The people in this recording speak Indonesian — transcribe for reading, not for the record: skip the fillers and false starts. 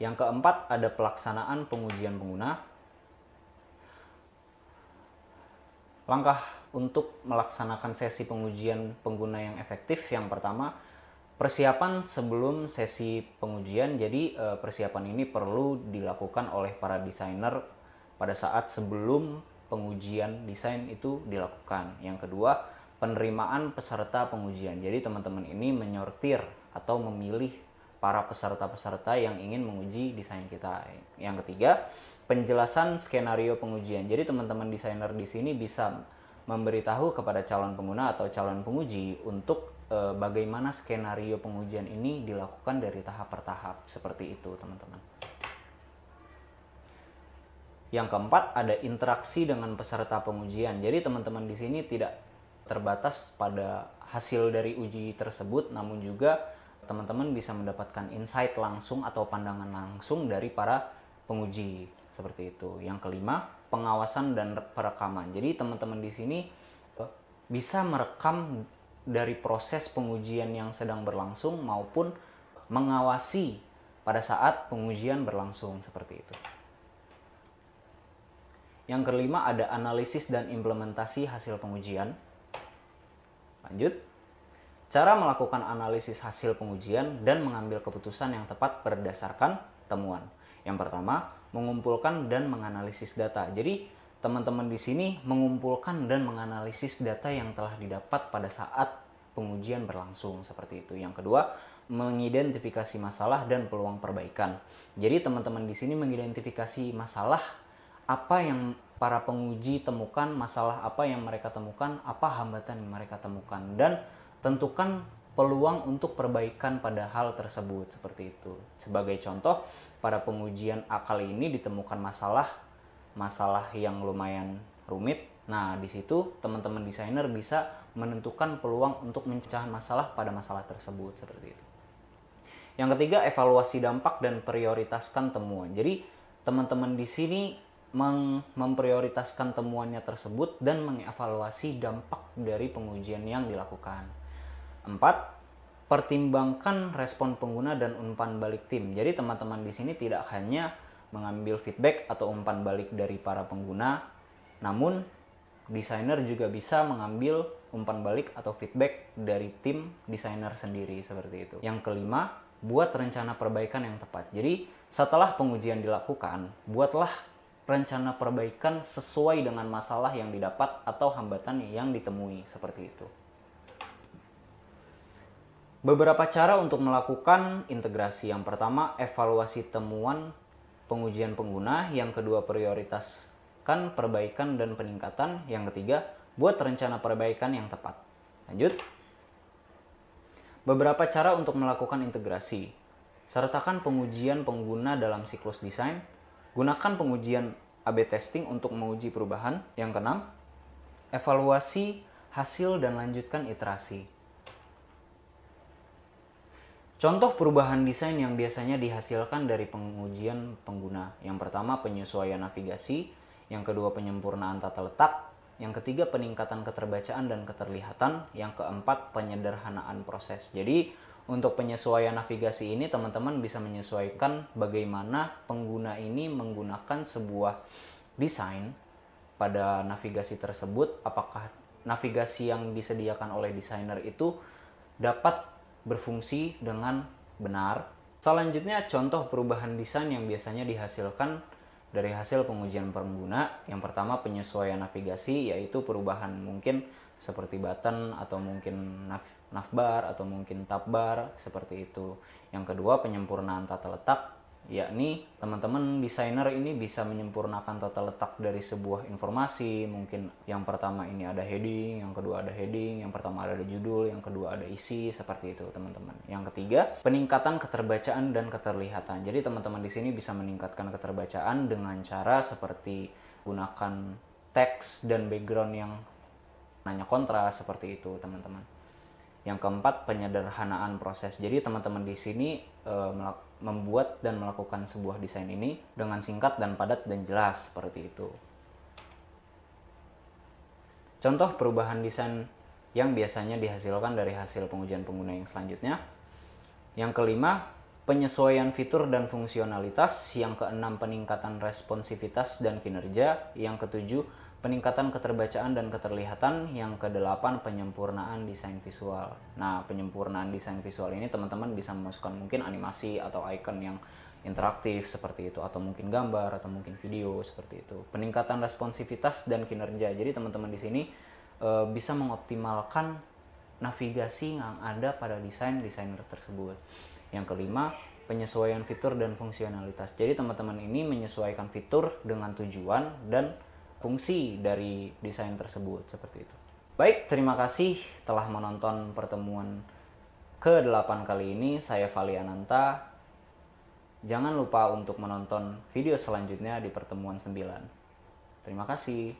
Yang keempat ada pelaksanaan pengujian pengguna. Langkah untuk melaksanakan sesi pengujian pengguna yang efektif, yang pertama, persiapan sebelum sesi pengujian. Jadi persiapan ini perlu dilakukan oleh para desainer pada saat sebelum pengujian desain itu dilakukan. Yang kedua, penerimaan peserta pengujian. Jadi teman-teman ini menyortir atau memilih para peserta-peserta yang ingin menguji desain kita. Yang ketiga, penjelasan skenario pengujian. Jadi teman-teman desainer di sini bisa memberitahu kepada calon pengguna atau calon penguji untuk bagaimana skenario pengujian ini dilakukan dari tahap per tahap, seperti itu teman-teman. Yang keempat ada interaksi dengan peserta pengujian. Jadi teman-teman di sini tidak terbatas pada hasil dari uji tersebut, namun juga teman-teman bisa mendapatkan insight langsung atau pandangan langsung dari para penguji, seperti itu. Yang kelima, pengawasan dan perekaman. Jadi teman-teman di sini bisa merekam dari proses pengujian yang sedang berlangsung maupun mengawasi pada saat pengujian berlangsung, seperti itu. Yang kelima ada analisis dan implementasi hasil pengujian. Lanjut. Cara melakukan analisis hasil pengujian dan mengambil keputusan yang tepat berdasarkan temuan. Yang pertama, mengumpulkan dan menganalisis data. Jadi, teman-teman di sini mengumpulkan dan menganalisis data yang telah didapat pada saat pengujian berlangsung, seperti itu. Yang kedua, mengidentifikasi masalah dan peluang perbaikan. Jadi, teman-teman di sini mengidentifikasi masalah apa yang para penguji temukan, masalah apa yang mereka temukan, apa hambatan yang mereka temukan, dan tentukan peluang untuk perbaikan pada hal tersebut, seperti itu. Sebagai contoh, pada pengujian A kali ini ditemukan masalah yang lumayan rumit. Nah, di situ teman-teman desainer bisa menentukan peluang untuk mencegah masalah pada masalah tersebut, seperti itu. Yang ketiga, evaluasi dampak dan prioritaskan temuan. Jadi, teman-teman di sini memprioritaskan temuannya tersebut dan mengevaluasi dampak dari pengujian yang dilakukan. 4. Pertimbangkan respon pengguna dan umpan balik tim. Jadi teman-teman di sini tidak hanya mengambil feedback atau umpan balik dari para pengguna, namun desainer juga bisa mengambil umpan balik atau feedback dari tim desainer sendiri, seperti itu. Yang kelima, buat rencana perbaikan yang tepat. Jadi setelah pengujian dilakukan, buatlah rencana perbaikan sesuai dengan masalah yang didapat atau hambatan yang ditemui, seperti itu. Beberapa cara untuk melakukan integrasi. Yang pertama, evaluasi temuan pengujian pengguna. Yang kedua, prioritaskan perbaikan dan peningkatan. Yang ketiga, buat rencana perbaikan yang tepat. Lanjut. Beberapa cara untuk melakukan integrasi. Sertakan pengujian pengguna dalam siklus desain. Gunakan pengujian A/B testing untuk menguji perubahan. Yang keenam, evaluasi hasil dan lanjutkan iterasi. Contoh perubahan desain yang biasanya dihasilkan dari pengujian pengguna. Yang pertama, penyesuaian navigasi. Yang kedua, penyempurnaan tata letak. Yang ketiga, peningkatan keterbacaan dan keterlihatan. Yang keempat, penyederhanaan proses. Jadi, untuk penyesuaian navigasi ini, teman-teman bisa menyesuaikan bagaimana pengguna ini menggunakan sebuah desain pada navigasi tersebut. Apakah navigasi yang disediakan oleh desainer itu dapat berfungsi dengan benar. Selanjutnya, contoh perubahan desain yang biasanya dihasilkan dari hasil pengujian pengguna. Yang pertama, penyesuaian navigasi, yaitu perubahan mungkin seperti button atau mungkin navbar atau mungkin tabbar, seperti itu. Yang kedua, penyempurnaan tata letak, yakni teman-teman desainer ini bisa menyempurnakan tata letak dari sebuah informasi. Mungkin yang pertama ini ada heading, yang kedua ada heading, yang pertama ada judul, yang kedua ada isi, seperti itu teman-teman. Yang ketiga, peningkatan keterbacaan dan keterlihatan. Jadi teman-teman di sini bisa meningkatkan keterbacaan dengan cara seperti gunakan teks dan background yang nanya kontras, seperti itu teman-teman. Yang keempat, penyederhanaan proses. Jadi teman-teman di sini membuat dan melakukan sebuah desain ini dengan singkat dan padat dan jelas, seperti itu. Contoh perubahan desain yang biasanya dihasilkan dari hasil pengujian pengguna yang selanjutnya. Yang kelima, penyesuaian fitur dan fungsionalitas. Yang keenam, peningkatan responsivitas dan kinerja. Yang ketujuh, peningkatan keterbacaan dan keterlihatan. Yang kedelapan, penyempurnaan desain visual. Nah, penyempurnaan desain visual ini teman-teman bisa memasukkan mungkin animasi atau icon yang interaktif seperti itu, atau mungkin gambar, atau mungkin video seperti itu. Peningkatan responsivitas dan kinerja. Jadi teman-teman di sini bisa mengoptimalkan navigasi yang ada pada desainer tersebut. Yang kelima, penyesuaian fitur dan fungsionalitas. Jadi teman-teman ini menyesuaikan fitur dengan tujuan dan fungsi dari desain tersebut seperti itu. Baik, terima kasih telah menonton pertemuan ke-8 kali ini. Saya Vali Ananta. Jangan lupa untuk menonton video selanjutnya di pertemuan 9. Terima kasih.